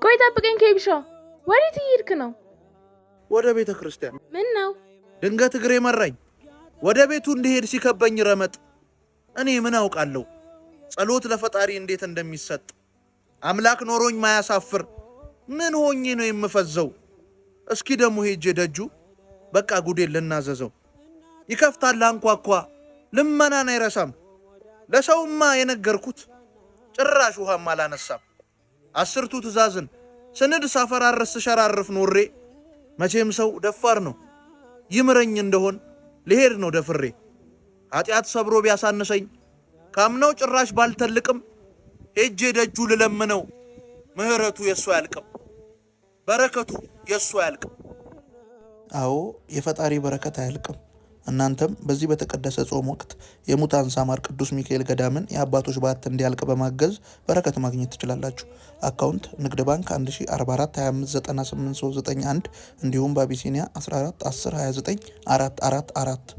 ቆይ ጠብቀኝ ኬብሻ። ወዴት እየሄድክ ነው? ወደ ቤተ ክርስቲያን። ምን ነው? ድንገት እግሬ መራኝ። ወደ ቤቱ እንድሄድ ሲከበኝ ረመጥ። እኔ ምን አውቃለሁ ጸሎት ለፈጣሪ እንዴት እንደሚሰጥ። አምላክ ኖሮኝ ማያሳፍር ምን ሆኜ ነው የምፈዘው? እስኪ ደሞ ሄጄ ደጁ በቃ ጉዴን ልናዘዘው። ይከፍታል አንኳኳ ልመናን አይረሳም። ለሰውማ የነገርኩት ጭራሽ ውሃም አላነሳም። 10ቱ ትእዛዝን ስንድ ሳፈራርስ ሸራርፍ ኖሬ መቼም ሰው ደፋር ነው። ይምረኝ እንደሆን ልሄድ ነው ደፍሬ። ኃጢአት ሰብሮ ቢያሳንሰኝ ካምናው ጭራሽ ባልተልቅም ሄጄ ደጁ ልለምነው። ምህረቱ የሱ ያልቅም በረከቱ የሱ ያልቅም። አዎ የፈጣሪ በረከት አያልቅም። እናንተም በዚህ በተቀደሰ ጾም ወቅት የሙታን ሳማር ቅዱስ ሚካኤል ገዳምን የአባቶች በዓት እንዲያልቅ በማገዝ በረከት ማግኘት ትችላላችሁ። አካውንት ንግድ ባንክ 1044259891 እንዲሁም በአቢሲኒያ 14 10 29 444